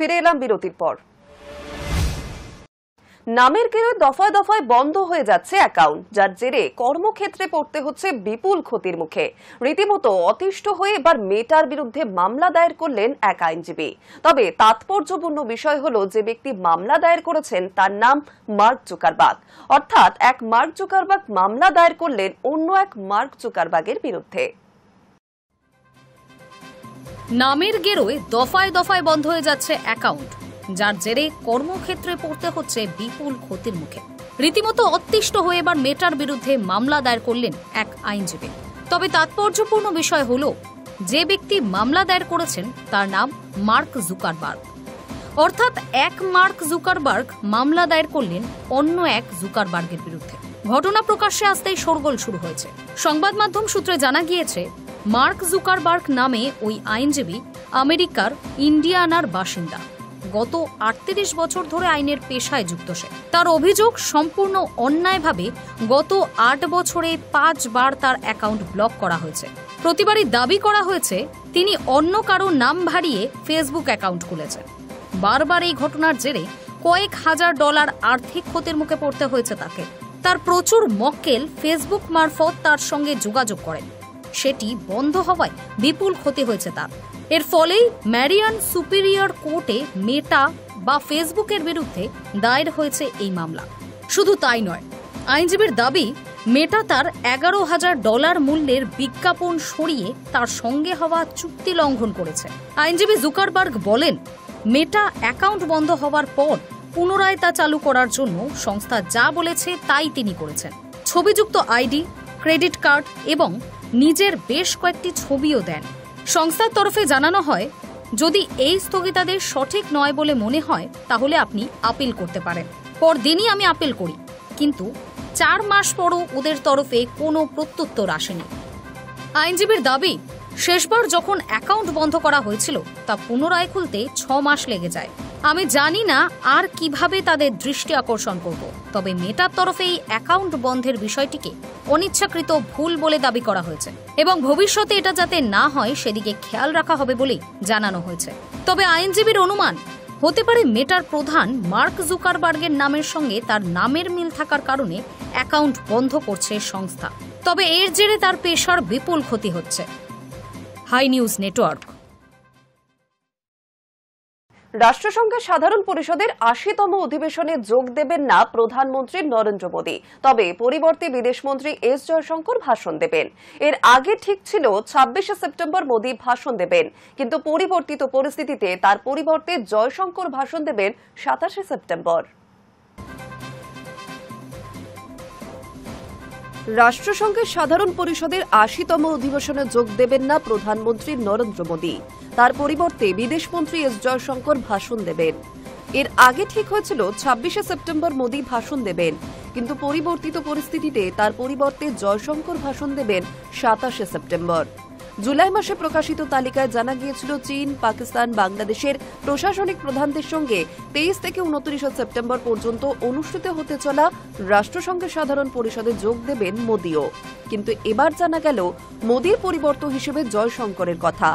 ফিরে এলাম বিরতির পর। নামের গেরোয় দফায় দফায় বন্ধ হয়ে যাচ্ছে অ্যাকাউন্ট, যার জেরে কর্মক্ষেত্রে পড়তে হচ্ছে বিপুল ক্ষতির মুখে। রীতিমতো অতিষ্ঠ হয়ে এবার মেটার বিরুদ্ধে মামলা দায়ের করলেন এক আইনজীবী। তবে তাৎপর্যপূর্ণ বিষয় হলো, যে ব্যক্তি মামলা দায়ের করেছেন তার নাম মার্ক জুকারবার্গ। অর্থাৎ এক মার্ক জুকারবার্গ মামলা দায়ের করলেন অন্য এক মার্ক জুকারবার্গের বিরুদ্ধে। নামের গেরোয় দফায় দফায় বন্ধ হয়ে যাচ্ছে অ্যাকাউন্ট, যার জেরে কর্মক্ষেত্রে পড়তে হচ্ছে বিপুল ক্ষতির মুখে। রীতিমতো অতিষ্ঠ হয়ে এবার মেটার বিরুদ্ধে মামলা দায়ের করলেন এক আইনজীবী। তবে তাৎপর্যপূর্ণ বিষয় হল, যে ব্যক্তি মামলা দায়ের করেছেন তার নাম মার্ক জুকারবার্গ। অর্থাৎ এক মার্ক জুকারবার্গ মামলা দায়ের করলেন অন্য এক জুকারবার্গের বিরুদ্ধে। ঘটনা প্রকাশ্যে আসতেই শোরগোল শুরু হয়েছে। সংবাদ মাধ্যম সূত্রে জানা গিয়েছে, মার্ক জুকারবার্গ নামে ওই আইনজীবী আমেরিকার ইন্ডিয়ানার বাসিন্দা। গত ৩৮ বছর ধরে আইনের পেশায় যুক্ত সে। তার অভিযোগ, সম্পূর্ণ অন্যায়ভাবে গত ৮ বছরে ৫ বার তার অ্যাকাউন্ট ব্লক করা হয়েছে। প্রতিবারই দাবি করা হয়েছে তিনি অন্য কারো নাম ভাড়িয়ে ফেসবুক অ্যাকাউন্ট খুলেছেন। বারবার এই ঘটনার জেরে কয়েক হাজার ডলার আর্থিক ক্ষতির মুখে পড়তে হয়েছে তাকে। তার প্রচুর মক্কেল ফেসবুক মারফত তার সঙ্গে যোগাযোগ করেন, সেটি বন্ধ হওয়ায় বিপুল ক্ষতি হয়েছে তার। এর ফলেই ম্যারিয়ান সুপিরিয়র কোর্টে মেটা বা ফেসবুকের বিরুদ্ধে দায়ের হয়েছে এই মামলা। শুধু তাই নয়, আইনজীবীর দাবি, মেটা তার $১১,০০০ মূল্যের বিজ্ঞাপন সরিয়ে তার সঙ্গে হওয়া চুক্তি লঙ্ঘন করেছে। আইনজীবী জুকারবার্গ বলেন, মেটা অ্যাকাউন্ট বন্ধ হওয়ার পর পুনরায় তা চালু করার জন্য সংস্থা যা বলেছে তাই তিনি করেছেন। ছবিযুক্ত আইডি, ক্রেডিট কার্ড এবং নিজের বেশ কয়েকটি ছবিও দেন। সংস্থার তরফে জানানো হয়, যদি এই স্থগিতাদেশ সঠিক নয় বলে মনে হয় তাহলে আপনি আপিল করতে পারেন। পরদিনই আমি আপিল করি, কিন্তু ৪ মাস পরও ওদের তরফে কোনো প্রত্যুত্তর আসেনি। আইনজীবীর দাবি, শেষবার যখন অ্যাকাউন্ট বন্ধ করা হয়েছিল তা পুনরায় খুলতে ৬ মাস লেগে যায়। আমি জানি না আর কিভাবে তাদের দৃষ্টি আকর্ষণ করব, তবে মেটার তরফে এই অ্যাকাউন্ট বন্ধের বিষয়টিকে অনিচ্ছাকৃত ভুল বলে দাবি করা হয়েছে এবং ভবিষ্যতে এটা যাতে না হয় সেদিকে খেয়াল রাখা হবে বলেই জানানো হয়েছে। তবে আইনজীবীর অনুমান, হতে পারে মেটার প্রধান মার্ক জুকারবার্গের নামের সঙ্গে তার নামের মিল থাকার কারণে অ্যাকাউন্ট বন্ধ করছে সংস্থা। তবে এর জেরে তার পেশার বিপুল ক্ষতি হচ্ছে। High news network. রাষ্ট্রসংঘের সাধারণ পরিষদের ৮০তম অধিবেশনে যোগ দেবেন না প্রধানমন্ত্রী নরেন্দ্র মোদী, তবে পরিবর্তে বিদেশমন্ত্রী এস জয়শঙ্কর ভাষণ দেবেন। এর আগে ঠিক ছিল ২৬শে সেপ্টেম্বর মোদী ভাষণ দেবেন, কিন্তু পরিবর্তিত পরিস্থিতিতে তার পরিবর্তে জয়শঙ্কর ভাষণ দেবেন ২৭শে সেপ্টেম্বর। রাষ্ট্রসংঘের সাধারণ পরিষদের ৮০তম অধিবেশনে যোগ দেবেন না প্রধানমন্ত্রী নরেন্দ্র মোদী, তার পরিবর্তে বিদেশমন্ত্রী এস জয়শঙ্কর ভাষণ দেবেন। এর আগে ঠিক হয়েছিল ২৬শে সেপ্টেম্বর মোদী ভাষণ দেবেন, কিন্তু পরিবর্তিত পরিস্থিতিতে তার পরিবর্তে জয়শঙ্কর ভাষণ দেবেন ২৭শে সেপ্টেম্বর। জুলাই মাসে প্রকাশিত তালিকায় জানা গিয়েছিল, চীন, পাকিস্তান, বাংলাদেশের প্রশাসনিক প্রধানদের সঙ্গে ২৩ থেকে ২৯ সেপ্টেম্বর পর্যন্ত অনুষ্ঠিত হতে চলা রাষ্ট্রসংঘের সাধারণ পরিষদে যোগ দেবেন মোদীও। কিন্তু এবার জানা গেল, মোদীর পরিবর্তে হিসেবে জয়শঙ্করের কথা।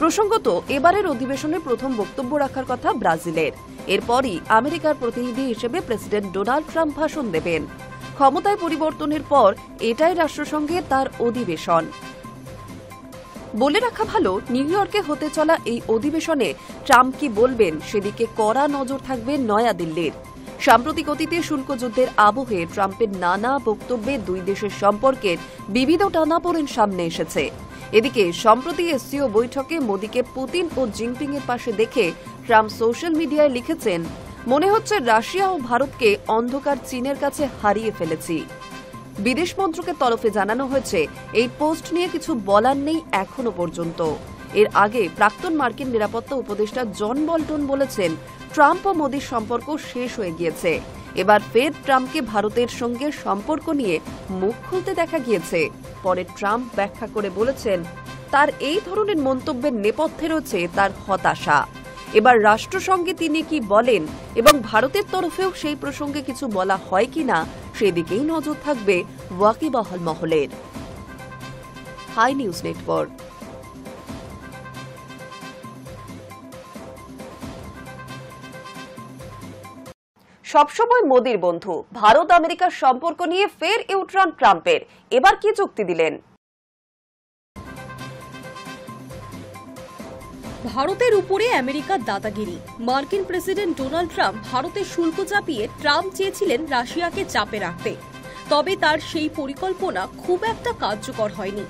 প্রসঙ্গত, এবারের অধিবেশনে প্রথম বক্তব্য রাখার কথা ব্রাজিলের। এরপরই আমেরিকার প্রতিনিধি হিসেবে প্রেসিডেন্ট ডোনাল্ড ট্রাম্প ভাষণ দেবেন। ক্ষমতায় পরিবর্তনের পর এটাই রাষ্ট্রসংঘে তার অধিবেশন। বলে রাখা ভালো, নিউ ইয়র্কে হতে চলা এই অধিবেশনে ট্রাম্প কি বলবেন সেদিকে কড়া নজর থাকবে নয়াদিল্লির। সাম্প্রতিক অতীতে শুল্ক যুদ্ধের আবহে ট্রাম্পের নানা বক্তব্যে দুই দেশের সম্পর্কের বিবিধ টানাপোড়েন সামনে এসেছে। এদিকে সম্প্রতি এসসিও বৈঠকে মোদীকে পুতিন ও জিনপিং এর পাশে দেখে ট্রাম্প সোশ্যাল মিডিয়ায় লিখেছেন, মনে হচ্ছে রাশিয়া ও ভারতকে অন্ধকার চীনের কাছে হারিয়ে ফেলেছি। বিদেশ মন্ত্রকের তরফে জানানো হয়েছে, এই পোস্ট নিয়ে কিছু বলার নেই এখনো পর্যন্ত। এর আগে প্রাক্তন মার্কিন নিরাপত্তা উপদেষ্টা জন বল্টন বলেছেন, ট্রাম্প ও মোদীর সম্পর্ক শেষ হয়ে গিয়েছে। এবার ফের ট্রাম্পকে ভারতের সঙ্গে সম্পর্ক নিয়ে মুখ খুলতে দেখা গিয়েছে। পরে ট্রাম্প ব্যাখ্যা করে বলেছেন, তার এই ধরনের মন্তব্যের নেপথ্যে রয়েছে তার হতাশা। এবার রাষ্ট্রসংঘে তিনি কি বলেন এবং ভারতের তরফেও সেই প্রসঙ্গে কিছু বলা হয় কিনা সেদিকেই নজর থাকবে ওয়াকিবহাল মহলের। Hi news network. সবসময় মোদির বন্ধু, ভারত আমেরিকার সম্পর্ক নিয়ে ফের ইউটার্ন ট্রাম্পের। এবার কি যুক্তি দিলেন? ভারতের উপরে আমেরিকার দাদাগিরি। মার্কিন প্রেসিডেন্ট ডোনাল্ড ট্রাম্প ভারতের শুল্ক চাপিয়ে ট্রাম্প চেয়েছিলেন রাশিয়াকে চাপে রাখতে, তবে তার সেই পরিকল্পনা খুব একটা কার্যকর হয়নি।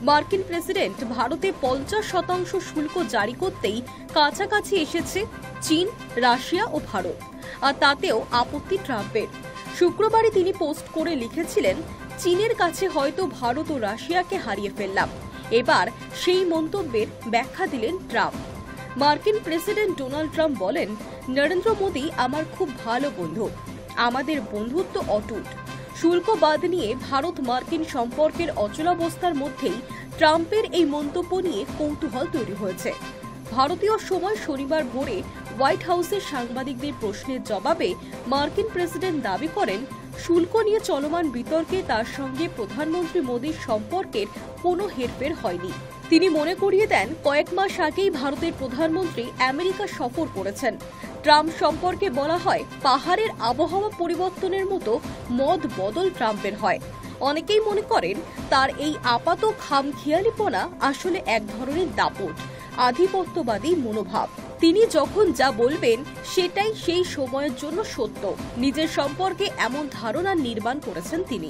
মার্কিন প্রেসিডেন্ট ভারতে 50% শুল্ক জারি করতেই কাছাকাছি এসেছে চীন, রাশিয়া ও ভারত, আর তাতেও আপত্তি ট্রাম্পের। শুক্রবারই তিনি পোস্ট করে লিখেছিলেন, চীনের কাছে হয়তো ভারত ও রাশিয়াকে হারিয়ে ফেললাম। এবার সেই মন্তব্যের ব্যাখ্যা দিলেন ট্রাম্প। মার্কিন প্রেসিডেন্ট ডোনাল্ড ট্রাম্প বলেন, নরেন্দ্র মোদী আমার খুব ভালো বন্ধু, আমাদের বন্ধুত্ব অটুট। শুল্ক বাদ নিয়ে ভারত মার্কিন সম্পর্কের অচলাবস্থার মধ্যেই ট্রাম্পের এই মন্তব্য নিয়ে কৌতূহল তৈরি হয়েছে। ভারতীয় সময় শনিবার ভোরে হোয়াইট হাউসের সাংবাদিকদের প্রশ্নের জবাবে মার্কিন প্রেসিডেন্ট দাবি করেন, শুল্ক নিয়ে চলমান বিতর্কে তার সঙ্গে প্রধানমন্ত্রী মোদীর সম্পর্কের কোনো হেরফের হয়নি। তিনি মনে করিয়ে দেন, কয়েক মাস আগেই ভারতের প্রধানমন্ত্রী আমেরিকা সফর করেছেন। ট্রাম্প সম্পর্কে বলা হয়, পাহাড়ের আবহাওয়া পরিবর্তনের মতো মত বদল ট্রাম্পের হয়। অনেকেই মনে করেন তার এই আপাত খামখেয়ালিপনা আসলে এক ধরনের দাপট, আধিপত্যবাদী মনোভাব। তিনি যখন যা বলবেন সেটাই সেই সময়ের জন্য সত্য। নিজের সম্পর্কে এমন ধারণা নির্মাণ করেছেন তিনি।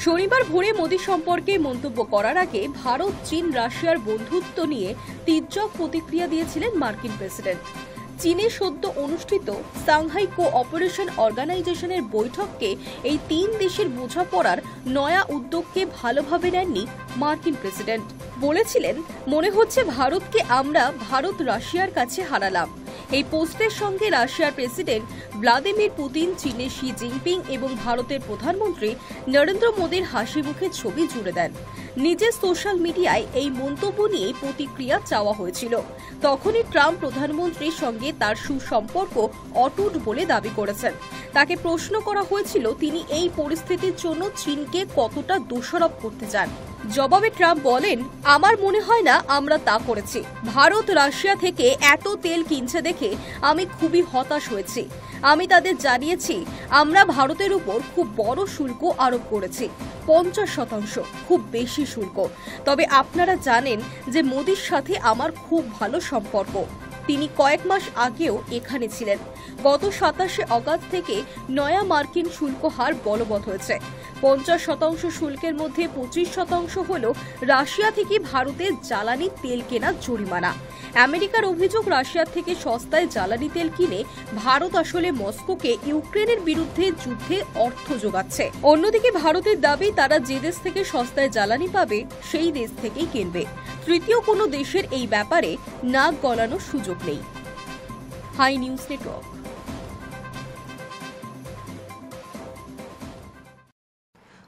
শনিবার ভোরে মোদী সম্পর্কে মন্তব্য করার আগে ভারত, চীন, রাশিয়ার বন্ধুত্ব নিয়ে তীর্যক প্রতিক্রিয়া দিয়েছিলেন মার্কিন প্রেসিডেন্ট। চীনে সদ্য অনুষ্ঠিত সাংহাই কোঅপারেশন অর্গানাইজেশনের বৈঠককে এই তিন দেশের বোঝাপড়ার নয়া উদ্যোগকে ভালোভাবে নেননি মার্কিন প্রেসিডেন্ট। বলেছিলেন, মনে হচ্ছে ভারতকে আমরা ভারত রাশিয়ার কাছে হারালাম। এই পোস্টের সঙ্গে রাশিয়ার প্রেসিডেন্ট ভ্লাদিমির পুতিন, চীনের শি জিনপিং এবং ভারতের প্রধানমন্ত্রী নরেন্দ্র মোদীর হাসি মুখের ছবি জুড়ে দেন। নিজের সোশ্যাল মিডিয়ায় এই মন্তব্য নিয়ে প্রতিক্রিয়া চাওয়া হয়েছিল। তখনই ট্রাম্প প্রধানমন্ত্রীর সঙ্গে তার সুসম্পর্ক অটুট বলে দাবি করেছেন। তাকে প্রশ্ন করা হয়েছিল, তিনি এই পরিস্থিতির জন্য চীনকে কতটা দোষারোপ করতে চান। জবাবে ট্রাম্প বলেন, আমার মনে হয় না আমরা তা করেছি। ভারত রাশিয়া থেকে এত তেল কিনছে দেখে আমি খুবই হতাশ হয়েছি। আমি তাদের জানিয়েছি, আমরা ভারতের উপর খুব বড় শুল্ক আরোপ করেছি, 50%, খুব বেশি শুল্ক। তবে আপনারা জানেন যে মোদীর সাথে আমার খুব ভালো সম্পর্ক। তিনি কয়েক মাস আগেও এখানে ছিলেন। গত 27 অগাস্ট থেকে নয়া মার্কিন শুল্ক হার বলবৎ হয়েছে। 50% শুল্কের মধ্যে 25% হল রাশিয়া থেকে ভারতের জ্বালানি তেল কেনার জরিমানা। আমেরিকার অভিযোগ, রাশিয়ার থেকে সস্তায় জ্বালানি তেল কিনে ভারত আসলে মস্কোকে ইউক্রেনের বিরুদ্ধে যুদ্ধে অর্থ যোগাচ্ছে। অন্যদিকে ভারতের দাবি, তারা যে দেশ থেকে সস্তায় জ্বালানি পাবে সেই দেশ থেকেই কিনবে। তৃতীয় কোনো দেশের এই ব্যাপারে নাক গলানোর সুযোগ নেই। Hi news network.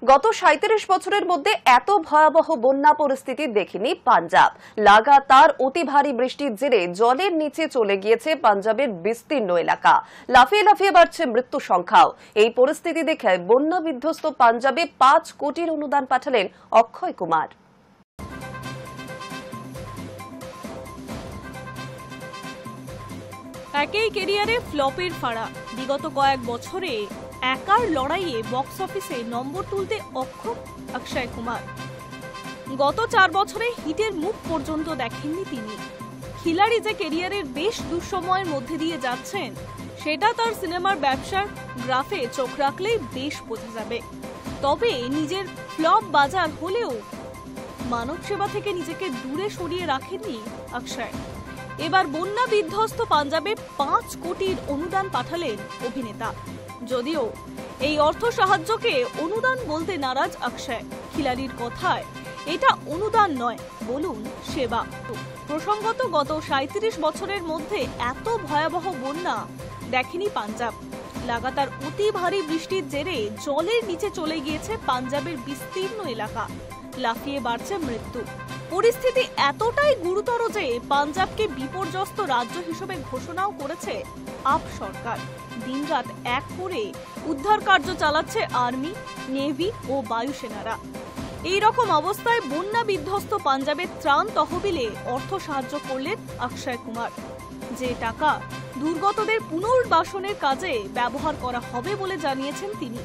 গত 37 বছরের মধ্যে এত ভয়াবহ বন্যা পরিস্থিতি দেখেনি পাঞ্জাব। লাগাতার অতি ভারী বৃষ্টির জেরে জলের নিচে চলে গিয়েছে পাঞ্জাবের বিস্তীর্ণ এলাকা। লাফিয়ে লাফিয়ে বাড়ছে মৃত্যু সংখ্যাও। এই পরিস্থিতি দেখে বন্যা বিধ্বস্ত পাঞ্জাবে 5 কোটির অনুদান পাঠালেন অক্ষয় কুমার। একই ক্যারিয়ারে ফ্লপের ফাড়া। বিগত কয়েক বছরে একার লড়াইয়ে বক্স অফিসে নম্বর তুলতে অক্ষম অক্ষয় কুমার। গত 4 বছরে হিটের মুখ পর্যন্ত দেখেননি তিনি। খিলাড়ি যে ক্যারিয়ারের বেশ দুঃসময়ের মধ্যে দিয়ে যাচ্ছেন, সেটা তার সিনেমার ব্যবসার গ্রাফে চোখ রাখলেই বেশ বোঝা যাবে। তবে নিজের ফ্লপ বাজার হলেও মানব সেবা থেকে নিজেকে দূরে সরিয়ে রাখেননি অক্ষয়। এবার বন্যা বিধ্বস্ত পাঞ্জাবে 5 কোটির অনুদান পাঠালেন অভিনেতা। যদিও এই অর্থ সাহায্যকে অনুদান বলতে নারাজ অক্ষয়। খিলাড়ির কথায় এটা অনুদান নয়, বলুন সেবা। প্রসঙ্গত, গত 37 বছরের মধ্যে এত ভয়াবহ বন্যা দেখেনি পাঞ্জাব। লাগাতার অতি ভারী বৃষ্টির জেরে জলের নিচে চলে গিয়েছে পাঞ্জাবের বিস্তীর্ণ এলাকা। লাফিয়ে বাড়ছে মৃত্যু। পরিস্থিতি এতটাই গুরুতর যে পাঞ্জাবকে বিপর্যস্ত রাজ্য হিসেবে ঘোষণাও করেছে আপ সরকার। দিনরাত এক করে উদ্ধার কার্য চালাচ্ছে আর্মি, নেভি ও বায়ুসেনারা। এই রকম অবস্থায় বন্যা বিধ্বস্ত পাঞ্জাবের ত্রাণ তহবিলে অর্থ সাহায্য করলেন অক্ষয় কুমার। যে টাকা দুর্গতদের পুনর্বাসনের কাজে ব্যবহার করা হবে বলে জানিয়েছেন তিনি।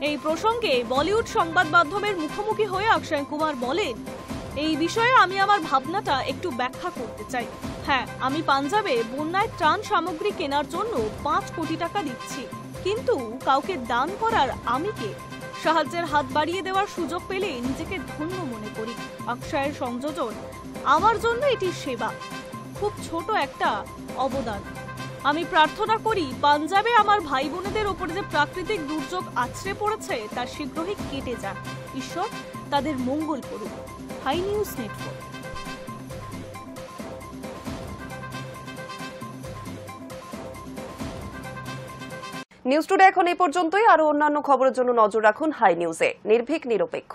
এই প্রসঙ্গে বলিউড সংবাদ মাধ্যমের মুখোমুখি হয়ে অক্ষয় কুমার বলেন, এই বিষয়ে আমি আমার ভাবনাটা একটু ব্যাখ্যা করতে চাই। হ্যাঁ, আমি পাঞ্জাবে বন্যায় ত্রাণ সামগ্রী কেনার জন্য 5 কোটি টাকা দিচ্ছি, কিন্তু কাউকে দান করার আমি কে? সাহায্যের হাত বাড়িয়ে দেওয়ার সুযোগ পেলে নিজেকে ধন্য মনে করি। অক্ষয়ের সংযোজন, আমার জন্য এটি সেবা, খুব ছোট একটা অবদান। আমি প্রার্থনা করি পাঞ্জাবে আমার ভাই বোনেদের ওপর যে প্রাকৃতিক দুর্যোগ আছড়ে পড়েছে তা শীঘ্রই কেটে যাক। ঈশ্বর তাদের মঙ্গল করুক। Hi news network. News today এখন এই পর্যন্তই। আরো অন্যান্য খবরের জন্য নজর রাখুন হাই নিউজে। নির্ভীক, নিরপেক্ষ।